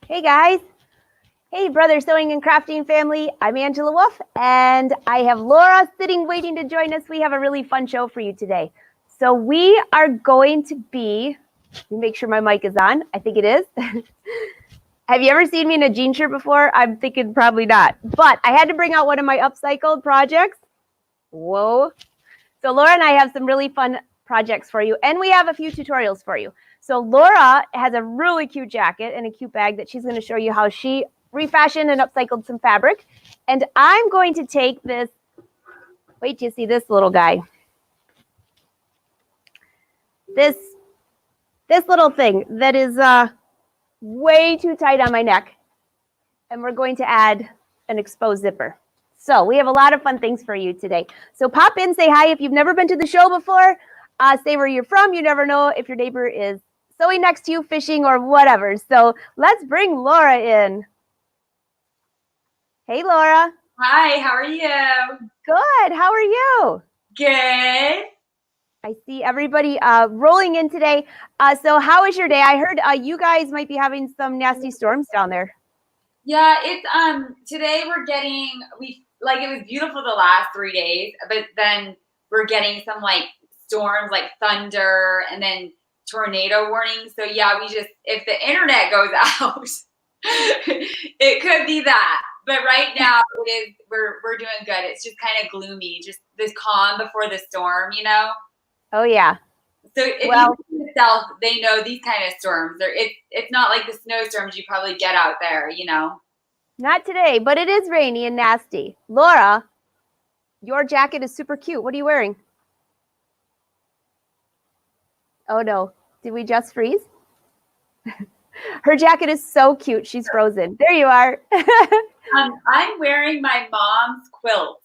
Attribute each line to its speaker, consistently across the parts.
Speaker 1: Hey guys. Hey brother sewing and crafting family. I'm Angela Wolf and I have Laura sitting waiting to join us. We have a really fun show for you today. So we are going to be, let me make sure my mic is on. I think it is. Have you ever seen me in a jean shirt before? I'm thinking probably not, but I had to bring out one of my upcycled projects. Whoa. So Laura and I have some really fun projects for you, and we have a few tutorials for you. So Laura has a really cute jacket and a cute bag that she's going to show you how she refashioned and upcycled some fabric. And I'm going to take this, wait till you see this little guy. This little thing that is way too tight on my neck. And we're going to add an exposed zipper. So we have a lot of fun things for you today. So pop in, say hi if you've never been to the show before. Say where you're from. You never know if your neighbor is sewing next to you, fishing, or whatever. So let's bring Laura in. Hey, Laura.
Speaker 2: Hi, how are you?
Speaker 1: Good. How are you?
Speaker 2: Good.
Speaker 1: I see everybody rolling in today. So how is your day? I heard you guys might be having some nasty storms down there.
Speaker 2: Yeah, it's today we're getting it was beautiful the last 3 days, but then we're getting some like storms like thunder and then tornado warnings. So yeah, if the internet goes out, it could be that. But right now we're doing good. It's just kind of gloomy, just this calm before the storm, you know?
Speaker 1: Oh yeah.
Speaker 2: So if you live in the South, they know these kind of storms. It's not like the snowstorms you probably get out there, you know?
Speaker 1: Not today, but it is rainy and nasty. Laura, your jacket is super cute. What are you wearing? Oh no, did we just freeze? Her jacket is so cute. She's frozen. There you are.
Speaker 2: I'm wearing my mom's quilt.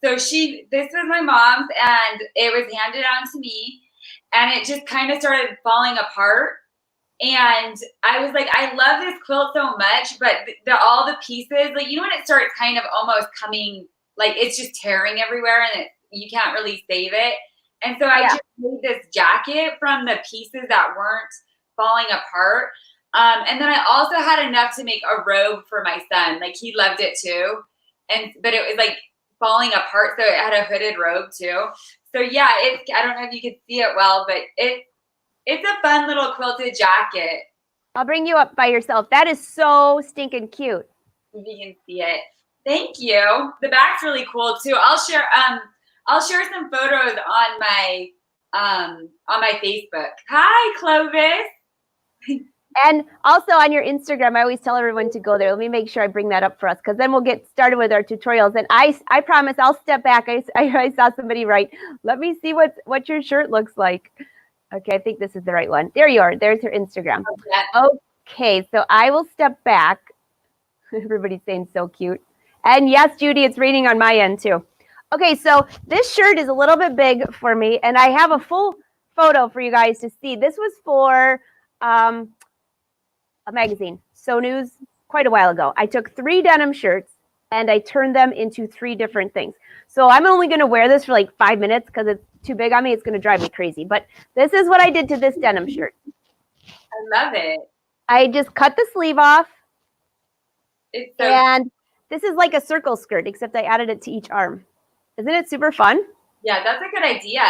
Speaker 2: So this was my mom's and it was handed on to me and it just kind of started falling apart. And I was like, I love this quilt so much, but all the pieces, like, you know, when it starts kind of almost coming, like it's just tearing everywhere and you can't really save it. And so I just made this jacket from the pieces that weren't falling apart. And then I also had enough to make a robe for my son. Like he loved it too. But it was like falling apart. So it had a hooded robe too. So yeah, I don't know if you could see it well, but it's a fun little quilted jacket.
Speaker 1: I'll bring you up by yourself. That is so stinking cute.
Speaker 2: If you can see it. Thank you. The back's really cool too. I'll share some photos on my Facebook. Hi, Clovis.
Speaker 1: And also on your Instagram, I always tell everyone to go there. Let me make sure I bring that up for us because then we'll get started with our tutorials. And I promise I'll step back. I saw somebody write, let me see what your shirt looks like. Okay, I think this is the right one. There you are. There's her Instagram. Okay, so I will step back. Everybody's saying so cute. And yes, Judy, it's raining on my end too. Okay, so this shirt is a little bit big for me, and I have a full photo for you guys to see. This was for a magazine, So News, quite a while ago. I took 3 denim shirts and I turned them into 3 different things. So I'm only going to wear this for like 5 minutes because it's too big on me. It's going to drive me crazy. But this is what I did to this denim shirt.
Speaker 2: I love it.
Speaker 1: I just cut the sleeve off. And this is like a circle skirt, except I added it to each arm. Isn't it super fun?
Speaker 2: Yeah, that's a good idea.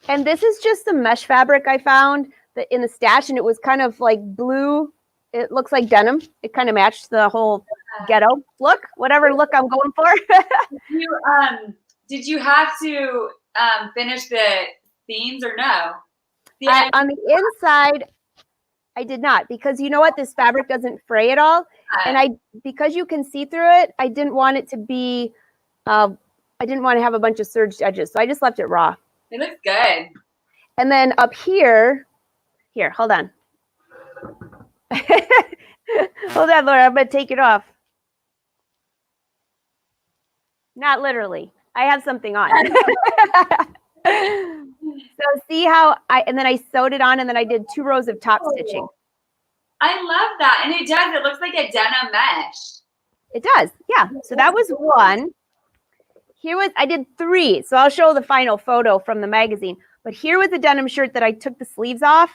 Speaker 1: And this is just some mesh fabric I found in the stash, and it was kind of like blue. It looks like denim. It kind of matched the whole ghetto look, whatever look I'm going for.
Speaker 2: Did you have to finish the seams or no?
Speaker 1: On the inside, I did not, because you know what? This fabric doesn't fray at all. And because you can see through it, I didn't want it to be, I didn't want to have a bunch of serged edges. So I just left it raw.
Speaker 2: It looks good.
Speaker 1: And then up here, hold on. Hold on, Laura, I'm going to take it off. Not literally. I have something on. So see how and then I sewed it on, and then I did 2 rows of top stitching.
Speaker 2: I love that. And it does. It looks like a denim mesh.
Speaker 1: It does. Yeah. So that was 1. I did 3. So I'll show the final photo from the magazine. But here was a denim shirt that I took the sleeves off,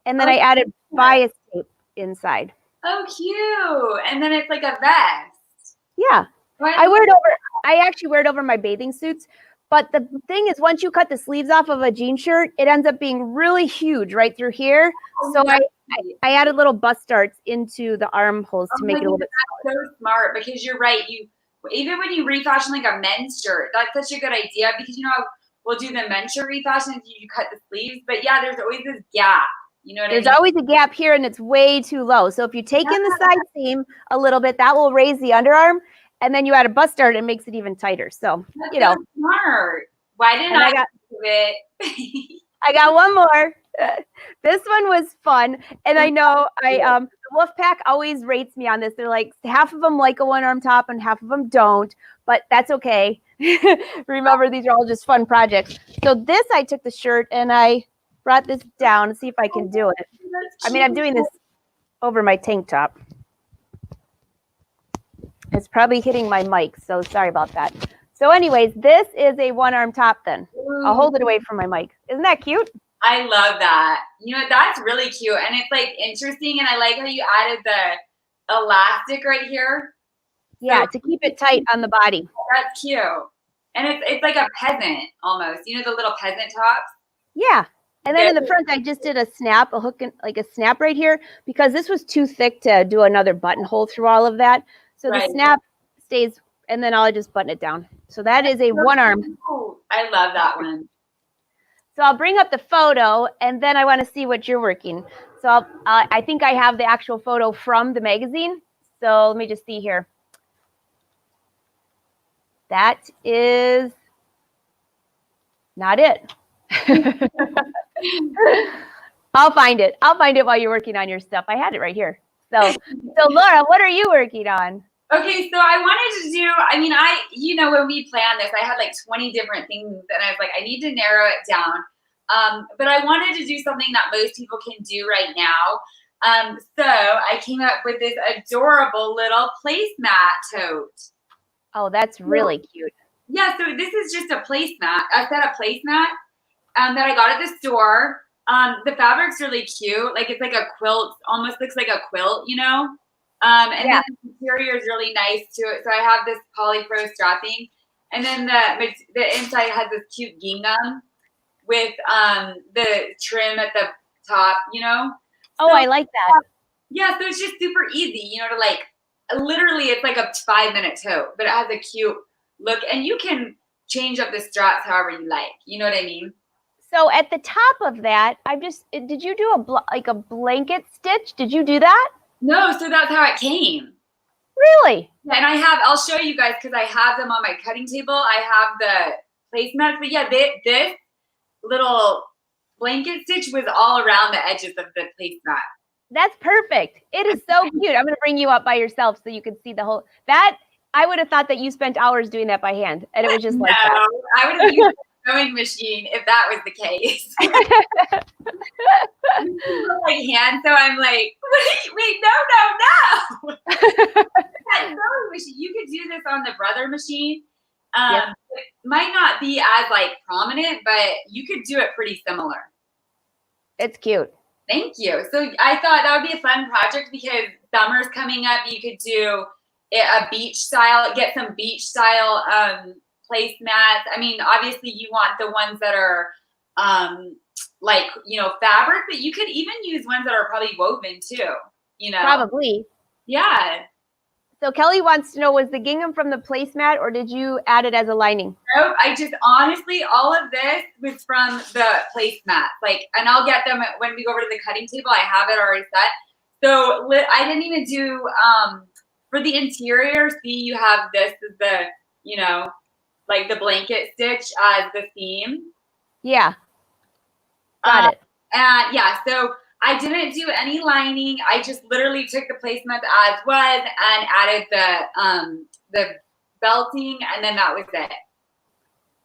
Speaker 1: and then I added bias tape inside.
Speaker 2: Oh, cute. And then it's like a vest.
Speaker 1: Yeah.
Speaker 2: What?
Speaker 1: I actually wear it over my bathing suits. But the thing is, once you cut the sleeves off of a jean shirt, it ends up being really huge right through here. So I added little bust darts into the armholes to make it a little bit
Speaker 2: smaller. So smart, because you're right. Even when you refashion like a men's shirt, that's such a good idea, because we'll do the men's shirt refashion if you cut the sleeves, but yeah, there's always this gap. You know what I mean?
Speaker 1: There's always a gap here, and it's way too low. So if you take in the side seam a little bit, that will raise the underarm, and then you add a bust dart, it makes it even tighter. So
Speaker 2: that's so smart. Why didn't I do
Speaker 1: it? I got one more. This one was fun, and I know the Wolfpack always rates me on this. They're like, half of them like a one-arm top and half of them don't, but that's okay. Remember, these are all just fun projects. So this, I took the shirt and I brought this down to see if I can do it. I mean, I'm doing this over my tank top. It's probably hitting my mic, so sorry about that. So anyways, this is a one-arm top then. I'll hold it away from my mic. Isn't that cute?
Speaker 2: I love that. That's really cute. And it's like interesting. And I like how you added the elastic right here.
Speaker 1: Yeah, to keep it tight on the body.
Speaker 2: That's cute. And it's like a peasant almost. The little peasant tops?
Speaker 1: Yeah. And then in the front, I just did a snap, a hook, like a snap right here, because this was too thick to do another buttonhole through all of that. So the snap stays, and then I'll just button it down. So that is a one-arm.
Speaker 2: I love that one.
Speaker 1: So I'll bring up the photo, and then I want to see what you're working. So I think I have the actual photo from the magazine. So let me just see here. That is not it. I'll find it. I'll find it while you're working on your stuff. I had it right here. So Laura, what are you working on?
Speaker 2: Okay, so I wanted to do, when we planned this, I had like 20 different things, and I was like, I need to narrow it down. But I wanted to do something that most people can do right now. So I came up with this adorable little placemat tote.
Speaker 1: Oh, that's really cute.
Speaker 2: Yeah, so this is just a placemat, a set of placemat that I got at the store. The fabric's really cute. Like, it's like a quilt, almost looks like a quilt, and then the interior is really nice too. So I have this polypro strapping, and then the inside has this cute gingham with the trim at the top,
Speaker 1: Oh, I like that.
Speaker 2: Yeah, so it's just super easy, to like, literally it's like a 5-minute tote, but it has a cute look, and you can change up the straps however you like. You know what I mean?
Speaker 1: So at the top of that, did you do a blanket stitch? Did you do that?
Speaker 2: No, so that's how it came.
Speaker 1: Really?
Speaker 2: And I'll show you guys, because I have them on my cutting table. I have the placemats, but yeah, this little blanket stitch was all around the edges of the placemat.
Speaker 1: That's perfect. It is so cute. I'm going to bring you up by yourself so you can see the whole, I would have thought that you spent hours doing that by hand, and it was just like that.
Speaker 2: I would have used a sewing machine if that was the case. Like hand, so I'm like, wait, no. That sewing machine, you could do this on the Brother machine. It might not be as like prominent, but you could do it pretty similar.
Speaker 1: It's cute.
Speaker 2: Thank you. So I thought that would be a fun project, because summer's coming up. You could do a beach style, get some beach style placemats. I mean, obviously you want the ones that are like, fabric, but you could even use ones that are probably woven too,
Speaker 1: Probably.
Speaker 2: Yeah.
Speaker 1: So Kelly wants to know, was the gingham from the placemat, or did you add it as a lining?
Speaker 2: Nope. I just, honestly, all of this was from the placemat. Like, and I'll get them when we go over to the cutting table. I have it already set. So I didn't even do, for the interior, see, you have this as the, like the blanket stitch as the seam.
Speaker 1: Yeah. Got it.
Speaker 2: And yeah, so I didn't do any lining. I just literally took the placemat as was and added the belting, and then that was it.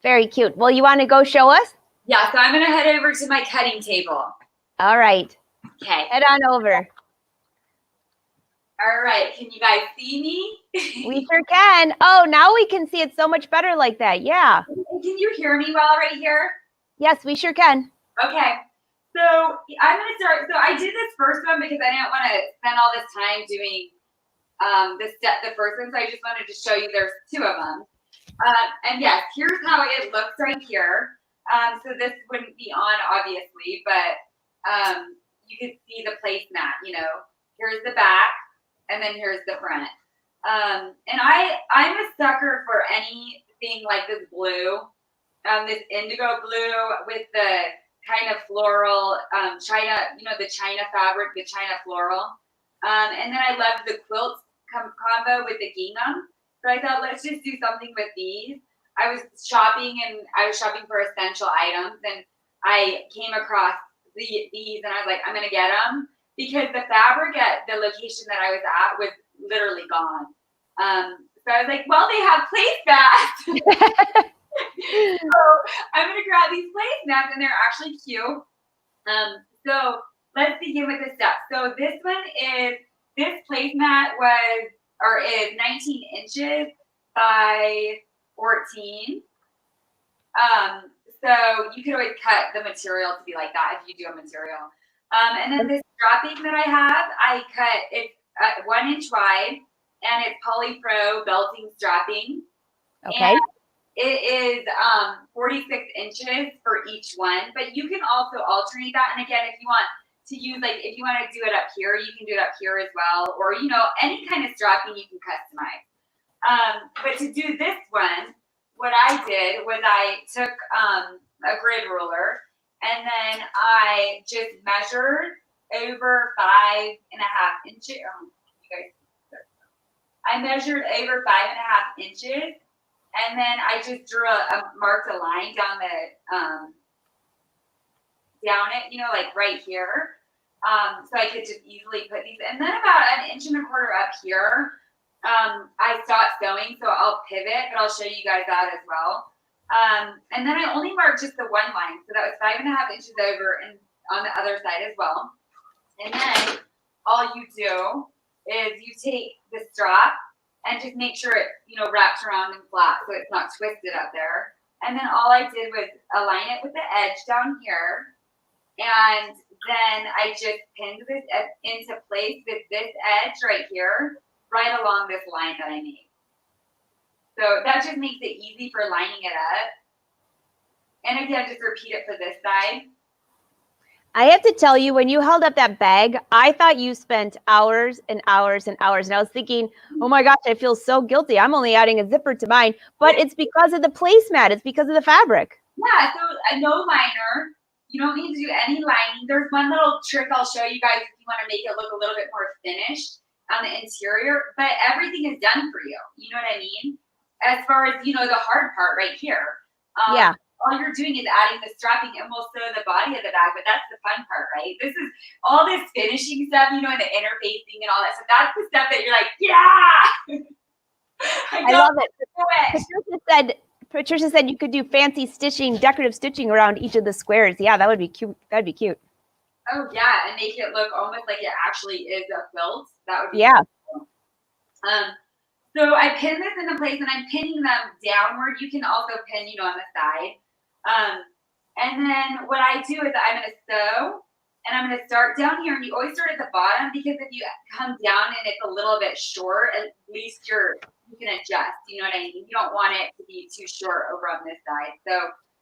Speaker 1: Very cute. Well, you want to go show us?
Speaker 2: Yeah, so I'm going to head over to my cutting table.
Speaker 1: All right.
Speaker 2: Okay.
Speaker 1: Head on over.
Speaker 2: All right. Can you guys see me?
Speaker 1: We sure can. Oh, now we can see it so much better like that. Yeah.
Speaker 2: Can you hear me well right here?
Speaker 1: Yes, we sure can.
Speaker 2: Okay. So I'm gonna start. So I did this first one because I didn't want to spend all this time doing the first one. So I just wanted to show you there's two of them. And yes, here's how it looks right here. So this wouldn't be on obviously, but you can see the placemat. You know, here's the back, and then here's the front. And I'm a sucker for anything like this blue, this indigo blue with the kind of floral China, you know, the China fabric, the China floral. And then I love the quilts combo with the gingham. So I thought, let's just do something with these. I was shopping for essential items, and I came across these, and I was like, I'm gonna get them because the fabric at the location that I was at was literally gone. So I was like, well, they have placemats. So I'm gonna grab these placemats, and they're actually cute. So let's begin with the steps. So this placemat is 19 inches by 14. So you could always cut the material to be like that if you do a material. And then this strapping that I have, I cut it 1 inch wide, and it's polypro belting strapping.
Speaker 1: Okay.
Speaker 2: And it is 46 inches for each one, but you can also alternate that. And again, if you want to use, like, if you want to do it up here, you can do it up here as well, or, you know, any kind of strapping you can customize. But to do this one, what I did was I took a grid ruler, and then I just measured over 5.5 inches. I measured over 5.5 inches, and then I just marked a line down down it, you know, like right here. So I could just easily put these. And then about 1.25 inches up here, I stopped sewing, so I'll pivot, but I'll show you guys that as well. And then I only marked just the one line, so that was 5.5 inches over and on the other side as well. And then all you do is you take the strap and just make sure it, you know, wraps around and flat so it's not twisted up there. And then all I did was align it with the edge down here. And then I just pinned this into place with this edge right here, right along this line that I made. So that just makes it easy for lining it up. And again, just repeat it for this side.
Speaker 1: I have to tell you, when you held up that bag, I thought you spent hours and hours and hours. And I was thinking, oh my gosh, I feel so guilty. I'm only adding a zipper to mine. But it's because of the placemat. It's because of the fabric.
Speaker 2: Yeah, so no liner. You don't need to do any lining. There's one little trick I'll show you guys if you want to make it look a little bit more finished on the interior. But everything is done for you. You know what I mean? As far as, you know, the hard part right here.
Speaker 1: Yeah.
Speaker 2: All you're doing is adding the strapping, and we'll sew the body of the bag, but that's the fun part, right? This is all this finishing stuff, you know, and the interfacing and all that. So that's the stuff that you're like, yeah.
Speaker 1: I love it. Patricia said you could do fancy stitching, decorative stitching around each of the squares. Yeah, that would be cute. That'd be cute.
Speaker 2: Oh yeah, and make it look almost like it actually is a quilt. That would be cool. So I pin this into place, and I'm pinning them downward. You can also pin, you know, on the side. And then what I do is I'm going to sew, and I'm going to start down here. And you always start at the bottom, because if you come down and it's a little bit short, at least you can adjust. You know what I mean? You don't want it to be too short over on this side. So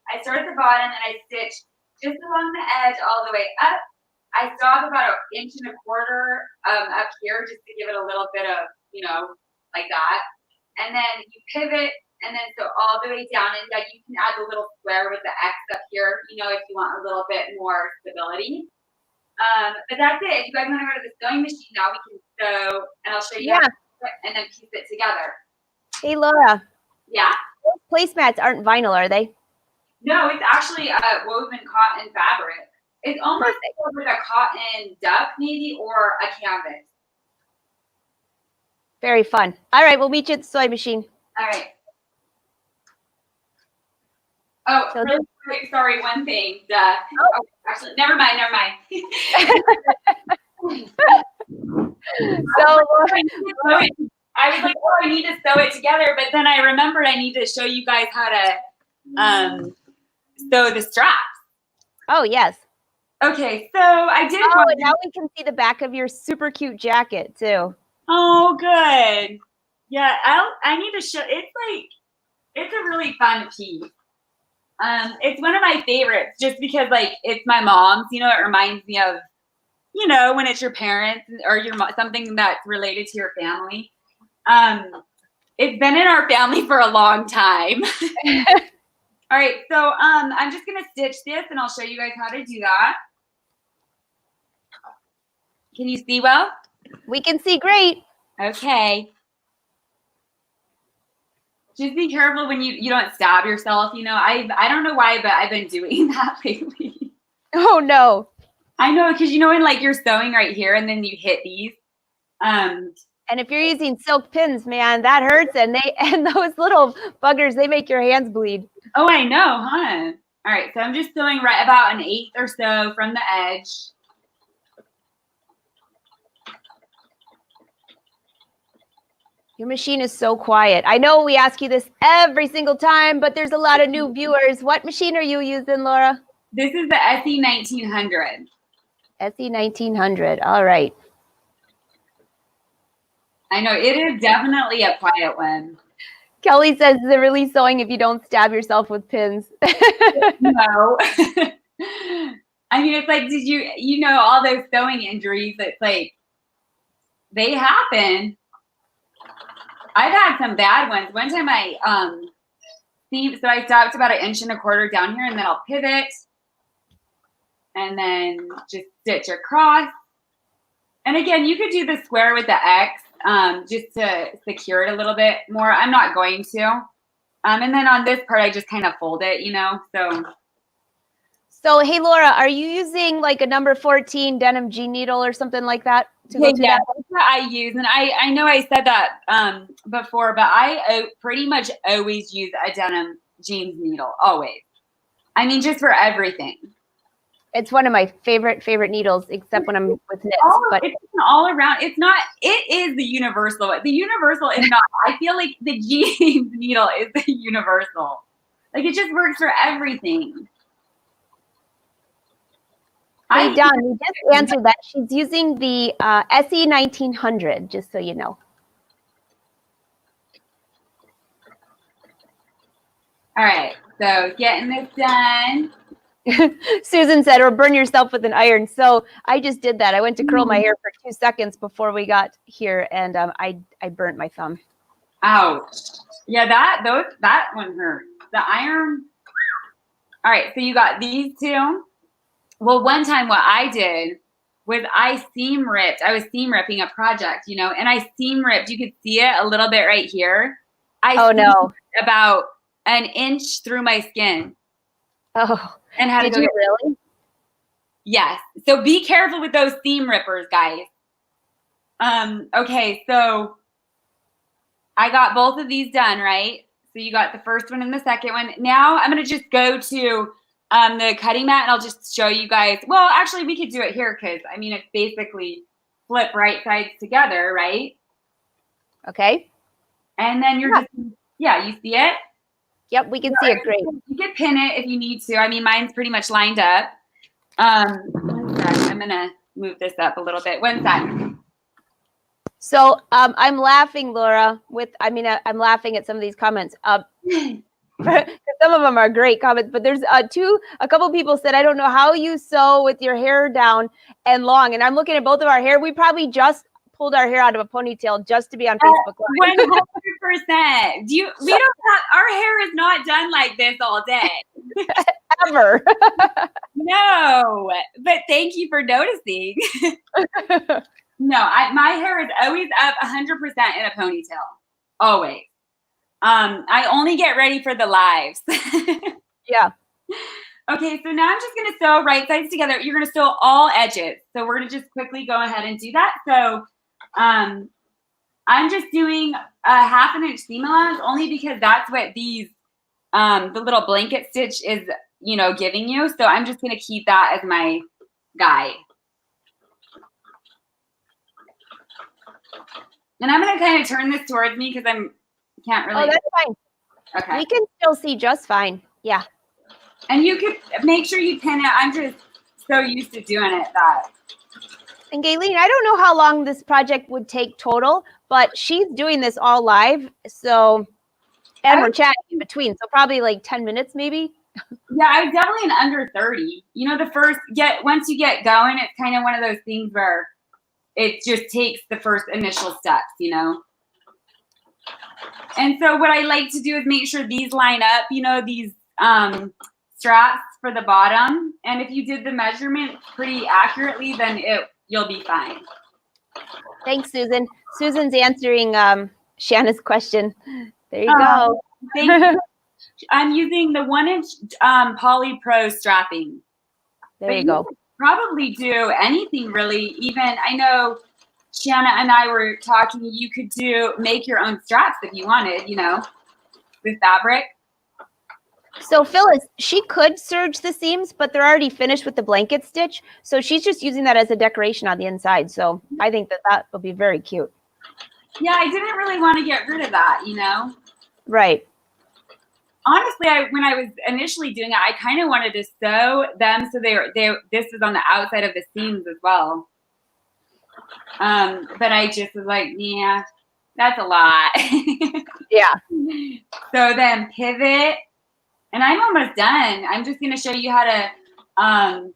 Speaker 2: I start at the bottom, and I stitch just along the edge all the way up. I stop about 1.25 inches up here, just to give it a little bit of, you know, like that. And then you pivot, and then so all the way down, and you can add the little square with the X up here, you know, if you want a little bit more stability. But that's it. If you guys want to go to the sewing machine now, we can sew, and I'll show you how to do it, and then piece it together.
Speaker 1: Hey, Laura.
Speaker 2: Yeah?
Speaker 1: Those placemats aren't vinyl, are they?
Speaker 2: No, it's actually woven cotton fabric. It's almost like a cotton duck, maybe, or a canvas.
Speaker 1: Very fun. All right, we'll meet you at the sewing machine. All
Speaker 2: right. Oh, so really quick, sorry, one thing. Oh, actually, never mind. I was like, oh, I need to sew it together, but then I remembered I need to show you guys how to sew the straps.
Speaker 1: Oh, yes.
Speaker 2: Okay, so I did
Speaker 1: Oh,
Speaker 2: one.
Speaker 1: and now we can see the back of your super cute jacket too.
Speaker 2: Oh, good. Yeah, I need to show. It's a really fun piece. It's one of my favorites just because like it's my mom's. You know, it reminds me of, you know, when it's your parents or your something that's related to your family. It's been in our family for a long time. All right, so I'm just gonna stitch this and I'll show you guys how to do that. Can you see well?
Speaker 1: We can see great.
Speaker 2: Okay. Just be careful when you don't stab yourself. You know, I don't know why, but I've been doing that lately.
Speaker 1: Oh no.
Speaker 2: I know, because you know when like you're sewing right here and then you hit these.
Speaker 1: And if you're using silk pins, man, that hurts. And those little buggers, they make your hands bleed.
Speaker 2: Oh, I know, huh? All right, so I'm just sewing right about 1/8 or so from the edge.
Speaker 1: Your machine is so quiet. I know we ask you this every single time, but there's a lot of new viewers. What machine are you using, Laura?
Speaker 2: This is the SE 1900.
Speaker 1: SE 1900. All right.
Speaker 2: I know, it is definitely a quiet one.
Speaker 1: Kelly says they're really sewing if you don't stab yourself with pins.
Speaker 2: No. I mean, it's like, did you know, all those sewing injuries, it's like, they happen. I've had some bad ones. One time I stopped about 1.25 inches down here and then I'll pivot and then just stitch across. And again, you could do the square with the X just to secure it a little bit more. I'm not going to. And then on this part, I just kind of fold it, you know, So,
Speaker 1: hey, Laura, are you using like a number 14 denim G needle or something like that to go through
Speaker 2: yeah,
Speaker 1: that?
Speaker 2: that's what I use. And I know I said that before, but I pretty much always use a denim jeans needle, always. I mean, just for everything.
Speaker 1: It's one of my favorite needles, except when I'm with knits. But
Speaker 2: it's all around. It's not. It is the universal. The universal is not. I feel like the jeans needle is the universal. Like it just works for everything.
Speaker 1: Hey, Dawn, we just answered that. She's using the SE 1900, just so you know.
Speaker 2: All right, so getting this done.
Speaker 1: Susan said, or burn yourself with an iron. So I just did that. I went to curl my hair for 2 seconds before we got here, and I burnt my thumb.
Speaker 2: Ouch. Yeah, that one hurt. The iron. All right, so you got these two. Well, one time what I did was I seam ripped. I was seam ripping a project, you know, and I seam ripped. You could see it a little bit right here.
Speaker 1: Oh no!
Speaker 2: About 1 inch through my skin.
Speaker 1: Oh,
Speaker 2: and how
Speaker 1: did you really?
Speaker 2: Yes. So be careful with those seam rippers, guys. Okay, so I got both of these done, right? So you got the first one and the second one. Now I'm gonna just go to the cutting mat and I'll just show you guys. Well, actually we could do it here because I mean it's basically flip right sides together, right?
Speaker 1: Okay.
Speaker 2: And then you're just you see it?
Speaker 1: Yep, we can see it great.
Speaker 2: You can pin it if you need to. I mean, mine's pretty much lined up. One sec. I'm gonna move this up a little bit. One sec.
Speaker 1: So I'm laughing, Laura. I'm laughing at some of these comments. Some of them are great comments, but there's a couple people said, I don't know how you sew with your hair down and long. And I'm looking at both of our hair. We probably just pulled our hair out of a ponytail just to be on Facebook Live.
Speaker 2: 100%. Our hair is not done like this all day.
Speaker 1: Ever.
Speaker 2: No, but thank you for noticing. No, my hair is always up 100% in a ponytail. Always. I only get ready for the lives.
Speaker 1: Yeah.
Speaker 2: Okay, so now I'm just going to sew right sides together. You're going to sew all edges. So we're going to just quickly go ahead and do that. So I'm just doing a 1/2 inch seam allowance only because that's what these, the little blanket stitch is, you know, giving you. So I'm just going to keep that as my guide. And I'm going to kind of turn this towards me because can't really.
Speaker 1: Oh, that's fine.
Speaker 2: Okay.
Speaker 1: We can still see just fine. Yeah.
Speaker 2: And you could make sure you pin it. I'm just so used to doing it that.
Speaker 1: And Gayleen, I don't know how long this project would take total, but she's doing this all live. So, and we're chatting in between. So probably like 10 minutes maybe.
Speaker 2: Yeah, I was definitely in under 30. You know, once you get going, it's kind of one of those things where it just takes the first initial steps, you know. And so what I like to do is make sure these line up, you know, these straps for the bottom. And if you did the measurement pretty accurately, then you'll be fine.
Speaker 1: Thanks, Susan. Susan's answering Shanna's question. There you go.
Speaker 2: Thank you. I'm using the 1-inch Poly Pro strapping.
Speaker 1: There you go.
Speaker 2: Probably do anything really. Even I know Shanna and I were talking, you could make your own straps if you wanted, you know, with fabric.
Speaker 1: So Phyllis, she could serge the seams, but they're already finished with the blanket stitch. So she's just using that as a decoration on the inside. So I think that will be very cute.
Speaker 2: Yeah, I didn't really want to get rid of that, you know?
Speaker 1: Right.
Speaker 2: Honestly, when I was initially doing it, I kind of wanted to sew them so this is on the outside of the seams as well. But I just was like, yeah, that's a lot.
Speaker 1: Yeah.
Speaker 2: So then pivot, and I'm almost done. I'm just going to show you how to,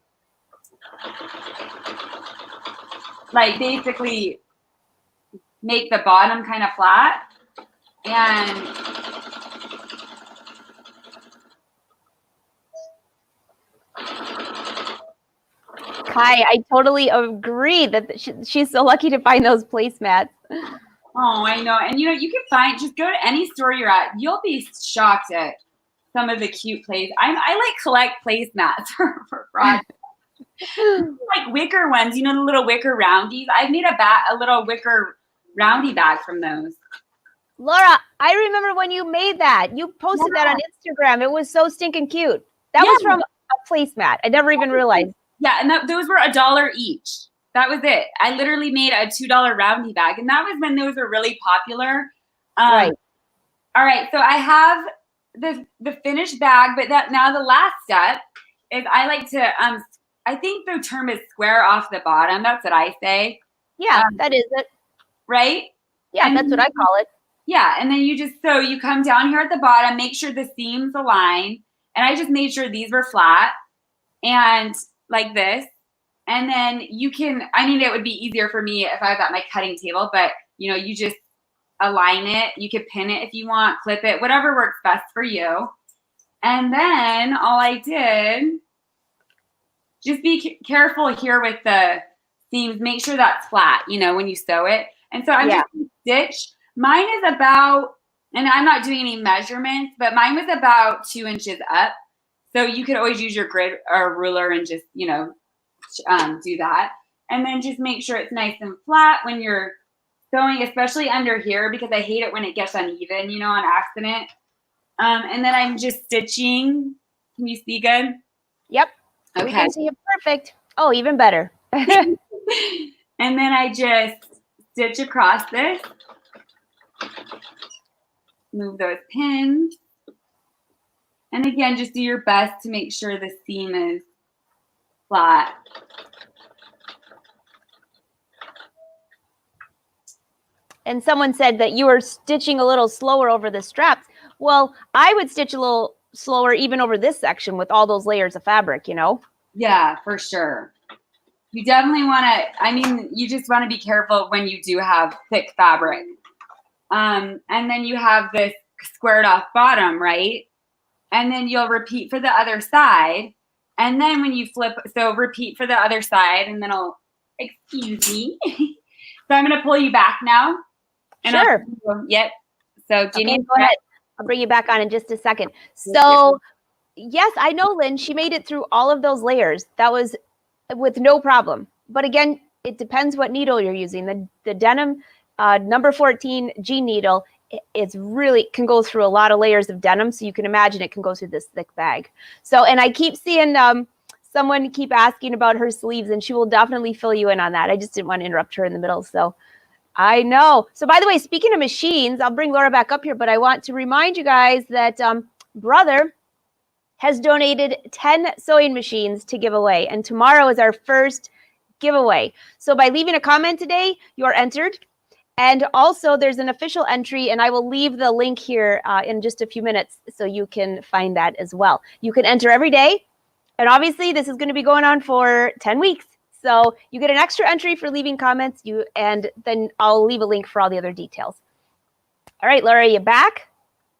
Speaker 2: like basically make the bottom kind of flat and
Speaker 1: Kai, I totally agree that she's so lucky to find those placemats.
Speaker 2: Oh, I know. And you know, you can just go to any store you're at. You'll be shocked at some of the cute I like collect placemats for projects. Like wicker ones, you know, the little wicker roundies. I've made a little wicker roundy bag from those.
Speaker 1: Laura, I remember when you made that. You posted that on Instagram. It was so stinking cute. That was from a placemat. I never even realized.
Speaker 2: Yeah, and those were $1 each. That was it. I literally made a $2 roundy bag, and that was when those were really popular.
Speaker 1: Right.
Speaker 2: All right, so I have the finished bag, but now the last step is I like to I think the term is square off the bottom. That's what I say.
Speaker 1: Yeah, that is it.
Speaker 2: Right?
Speaker 1: Yeah, and that's what I call it.
Speaker 2: Yeah, and then you come down here at the bottom, make sure the seams align, and I just made sure these were flat and like this. And then it would be easier for me if I was at my cutting table, but you know, you just align it. You could pin it if you want, clip it, whatever works best for you. And then all I did, just be careful here with the seams. Make sure that's flat, you know, when you sew it. And so I'm just going to stitch. Mine is about, and I'm not doing any measurements, but mine was about 2 inches up. So you could always use your grid or ruler and just, you know, do that. And then just make sure it's nice and flat when you're sewing, especially under here, because I hate it when it gets uneven, you know, on accident. And then I'm just stitching. Can you see good?
Speaker 1: Yep.
Speaker 2: Okay.
Speaker 1: We can see it perfect. Oh, even better.
Speaker 2: And then I just stitch across this. Move those pins. And again, just do your best to make sure the seam is flat.
Speaker 1: And someone said that you were stitching a little slower over the straps. Well, I would stitch a little slower even over this section with all those layers of fabric, you know?
Speaker 2: Yeah, for sure. You definitely want to, you just want to be careful when you do have thick fabric. And then you have this squared off bottom, right? And then you'll repeat for the other side. And then when you flip, so repeat for the other side, and then excuse me. So I'm going to pull you back now. And
Speaker 1: sure.
Speaker 2: Yep. So
Speaker 1: Ginny, go ahead. I'll bring you back on in just a second. So yes, I know, Lynn, she made it through all of those layers. That was with no problem. But again, it depends what needle you're using. The denim number 14 G needle, it's really can go through a lot of layers of denim. So you can imagine it can go through this thick bag. So, and I keep seeing someone keep asking about her sleeves, and she will definitely fill you in on that. I just didn't want to interrupt her in the middle. So I know. So by the way, speaking of machines, I'll bring Laura back up here, but I want to remind you guys that Brother has donated 10 sewing machines to give away. And tomorrow is our first giveaway. So by leaving a comment today, you're entered. And also there's an official entry, and I will leave the link here in just a few minutes so you can find that as well. You can enter every day. And obviously this is going to be going on for 10 weeks. So you get an extra entry for leaving comments, and then I'll leave a link for all the other details. All right, Laura, you back?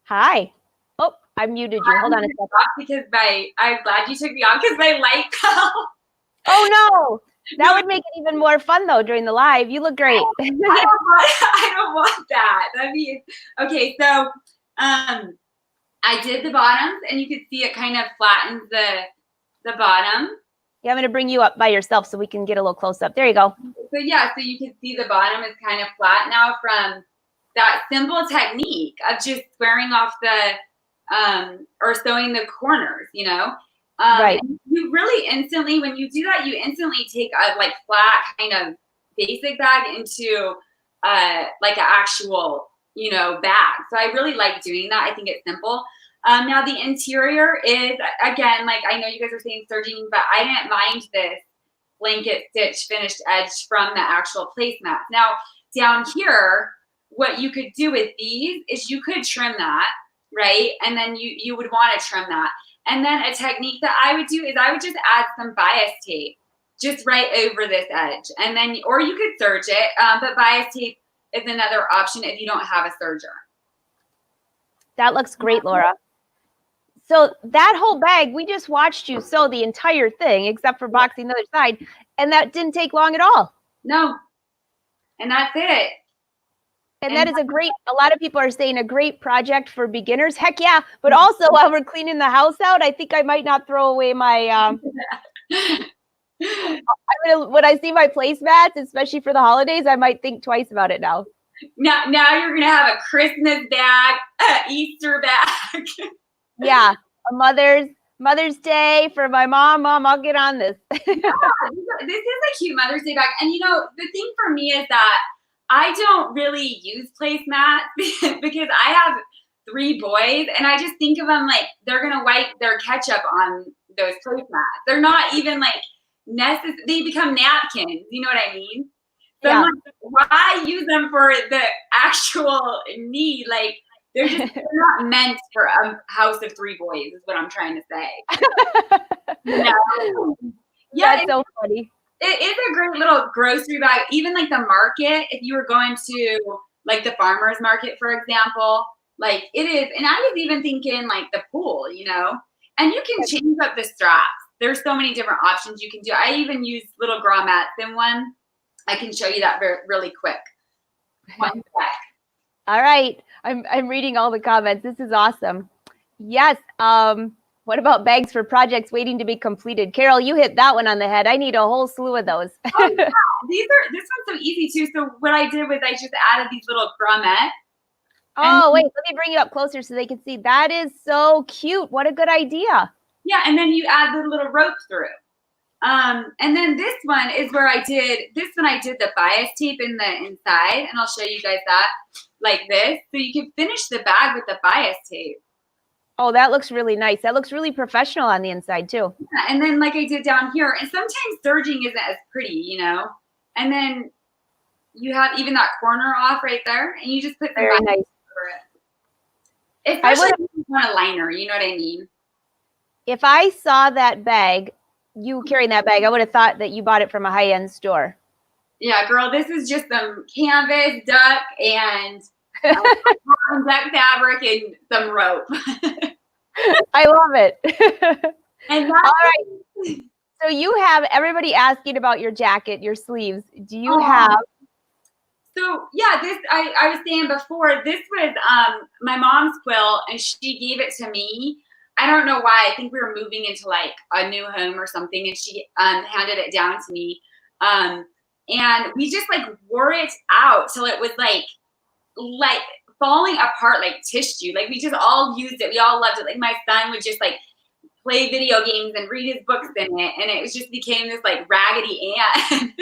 Speaker 1: Hi. Oh, I muted you. Hold on a second.
Speaker 2: Because I'm glad you took me off because my light fell.
Speaker 1: Oh no, that would make it even more fun though during the live. You look great.
Speaker 2: I don't want that. I mean, okay, so I did the bottoms, and you can see it kind of flattens the bottom.
Speaker 1: Yeah, I'm going to bring you up by yourself so we can get a little close up. There you go.
Speaker 2: So yeah, so you can see the bottom is kind of flat now from that simple technique of just squaring off or sewing the corners, you know?
Speaker 1: Right.
Speaker 2: You really instantly, when you do that, you instantly take a like flat kind of basic bag into like an actual, you know, bag. So I really like doing that. I think it's simple. Now the interior is, again, like I know you guys are saying serging, but I didn't mind this blanket stitch finished edge from the actual placemat. Now down here, what you could do with these is you could trim that, right? And then you would want to trim that. And then a technique that I would do is I would just add some bias tape just right over this edge. And then, or you could serge it, but bias tape is another option if you don't have a serger.
Speaker 1: That looks great, Laura. So that whole bag, we just watched you sew the entire thing except for boxing the other side. And that didn't take long at all.
Speaker 2: No. And that's it.
Speaker 1: And that is a lot of people are saying a great project for beginners. Heck yeah. But also while we're cleaning the house out, I think I might not throw away my, when I see my placemats, especially for the holidays, I might think twice about it now.
Speaker 2: Now you're going to have a Christmas bag, Easter bag.
Speaker 1: Yeah. A Mother's Day for my mom. Mom, I'll get on this.
Speaker 2: Yeah, this is a cute Mother's Day bag. And you know, the thing for me is that I don't really use placemats because I have 3 boys, and I just think of them like they're gonna wipe their ketchup on those placemats. They're not even like necessary. They become napkins. You know what I mean? So yeah. I'm like, why use them for the actual need? Like they're not meant for a house of 3 boys. Is what I'm trying to say. You know? Yeah,
Speaker 1: that's so funny.
Speaker 2: It is a great little grocery bag. Even like the market, if you were going to like the farmer's market, for example, like it is. And I was even thinking like the pool, you know, and you can change up the straps. There's so many different options you can do. I even use little grommets in one. I can show you that really quick. One sec.
Speaker 1: All right. I'm reading all the comments. This is awesome. Yes. What about bags for projects waiting to be completed? Carol, you hit that one on the head. I need a whole slew of those.
Speaker 2: Oh, yeah. This one's so easy too. So what I did was I just added these little grommets.
Speaker 1: Oh, wait, let me bring it up closer so they can see. That is so cute. What a good idea.
Speaker 2: Yeah, and then you add the little rope through. And then this one is where I did the bias tape in the inside, and I'll show you guys that like this. So you can finish the bag with the bias tape.
Speaker 1: Oh, that looks really nice. That looks really professional on the inside too.
Speaker 2: Yeah, and then like I did down here, and sometimes serging isn't as pretty, you know. And then you have even that corner off right there, and you just put the
Speaker 1: very nice
Speaker 2: over it. Especially if you want a liner, you know what I mean?
Speaker 1: If I saw that bag, you carrying that bag, I would have thought that you bought it from a high-end store.
Speaker 2: Yeah, girl, this is just some canvas, duck, and duck fabric and some rope.
Speaker 1: I love it.
Speaker 2: And
Speaker 1: all right. So you have everybody asking about your jacket, your sleeves. Do you have?
Speaker 2: So yeah, this I was saying before. This was my mom's quilt, and she gave it to me. I don't know why. I think we were moving into like a new home or something, and she handed it down to me. And we just like wore it out till it was like falling apart like tissue. Like we just all used it. We all loved it. Like my son would just like play video games and read his books in it, and it just became this like raggedy ant.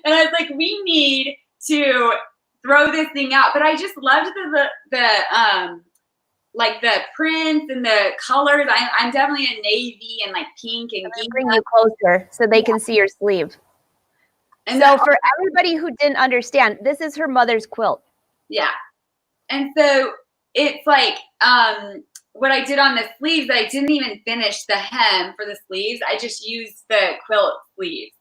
Speaker 2: And I was like, we need to throw this thing out. But I just loved like the prints and the colors. I'm definitely a navy and like pink and
Speaker 1: Bring you closer so they can see your sleeve. And so for everybody who didn't understand, this is her mother's quilt.
Speaker 2: Yeah. And so it's like what I did on the sleeves, I didn't even finish the hem for the sleeves. I just used the quilt sleeves.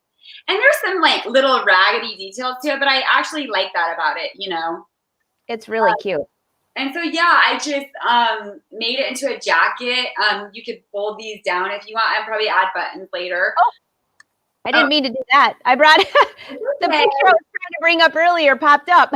Speaker 2: And there's some like little raggedy details to it, but I actually like that about it, you know.
Speaker 1: It's really cute.
Speaker 2: And so, yeah, I just made it into a jacket. You could fold these down if you want. I'll probably add buttons later.
Speaker 1: Oh, I didn't mean to do that. I brought the picture I was trying to bring up earlier popped up.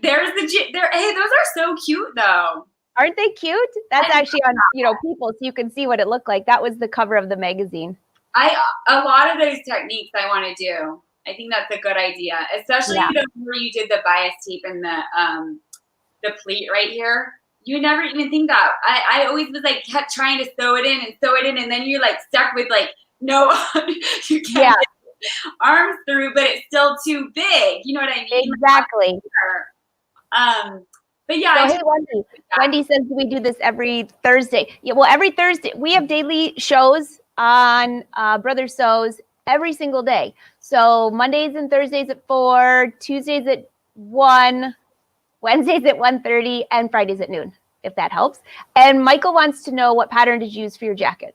Speaker 2: There's hey, those are so cute though.
Speaker 1: Aren't they cute? That's actually on, People, so you can see what it looked like. That was the cover of the magazine.
Speaker 2: A lot of those techniques I want to do. I think that's a good idea, especially where you did the bias tape and the pleat right here. You never even think that. I always was like kept trying to sew it in, and then you're like stuck with like no, you can't get arms through, but it's still too big. You know what I mean?
Speaker 1: Exactly.
Speaker 2: But yeah.
Speaker 1: So, hey, Wendy says we do this every Thursday. Yeah, well, every Thursday we have daily shows on Brother Sews every single day. So Mondays and Thursdays at 4, Tuesdays at 1, Wednesdays at 1:30, and Fridays at noon, if that helps. And Michael wants to know, what pattern did you use for your jacket?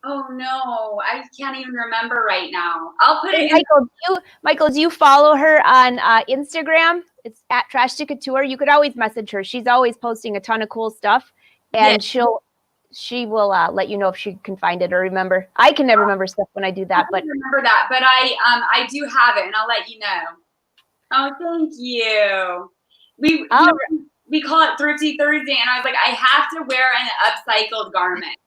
Speaker 2: Oh no, I can't even remember right now. I'll put it.
Speaker 1: Michael, do you follow her on Instagram? It's at Trash to Couture. You could always message her. She's always posting a ton of cool stuff, and she will let you know if she can find it or remember. I can never remember stuff when I do that, but
Speaker 2: remember that. But I do have it, and I'll let you know. Oh, thank you. We call it Thrifty Thursday, and I was like, I have to wear an upcycled garment.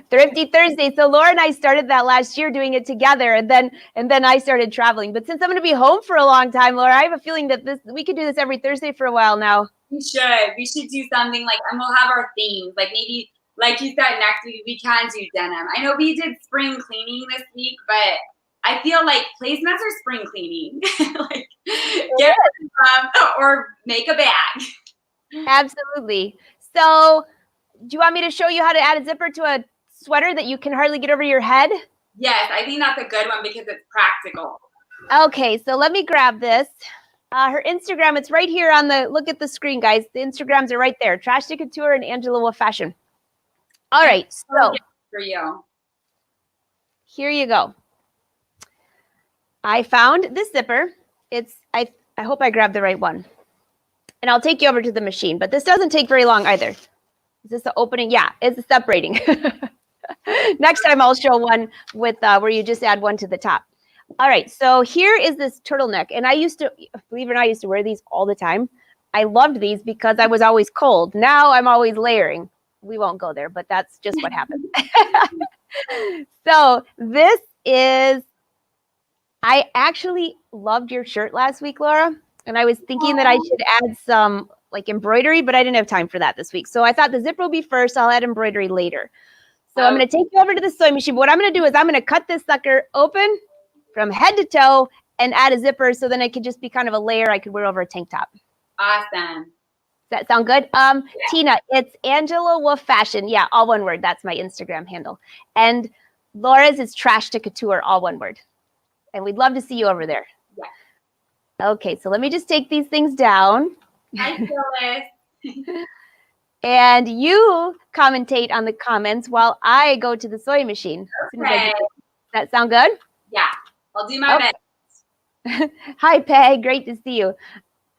Speaker 1: Thrifty Thursday. So Laura and I started that last year, doing it together, and then I started traveling. But since I'm going to be home for a long time, Laura, I have a feeling that we could do this every Thursday for a while now.
Speaker 2: We should do something like, and we'll have our themes. Like maybe, like you said, next week we can do denim. I know we did spring cleaning this week, but I feel like placemats are spring cleaning. Like get or make a bag.
Speaker 1: Absolutely. So do you want me to show you how to add a zipper to a sweater that you can hardly get over your head?
Speaker 2: Yes, I think that's a good one because it's practical.
Speaker 1: Okay, so let me grab this. Her Instagram, it's right here on look at the screen, guys. The Instagrams are right there. Trash to Couture and Angela with Fashion. All right, so
Speaker 2: for you.
Speaker 1: Here you go. I found this zipper. I hope I grabbed the right one. And I'll take you over to the machine, but this doesn't take very long either. Is this the opening? Yeah, it's separating. Next time I'll show one with where you just add one to the top. All right, so here is this turtleneck. And I used to, believe it or not, I used to wear these all the time. I loved these because I was always cold. Now I'm always layering. We won't go there, but that's just what happens. So this is, I actually loved your shirt last week, Laura. And I was thinking that I should add some like embroidery, but I didn't have time for that this week. So I thought the zipper will be first. I'll add embroidery later. So I'm going to take you over to the sewing machine. But what I'm going to do is I'm going to cut this sucker open from head to toe and add a zipper, so then it could just be kind of a layer I could wear over a tank top.
Speaker 2: Awesome.
Speaker 1: Does that sound good? Yeah. Tina, it's Angela with Fashion. Yeah, all one word. That's my Instagram handle. And Laura's is Trash to Couture, all one word. And we'd love to see you over there. Yeah. Okay, so let me just take these things down.
Speaker 2: Hi, Phyllis.
Speaker 1: And you commentate on the comments while I go to the sewing machine.
Speaker 2: Okay.
Speaker 1: Does that sound good?
Speaker 2: Yeah, I'll do my best.
Speaker 1: Hi, Peg. Great to see you.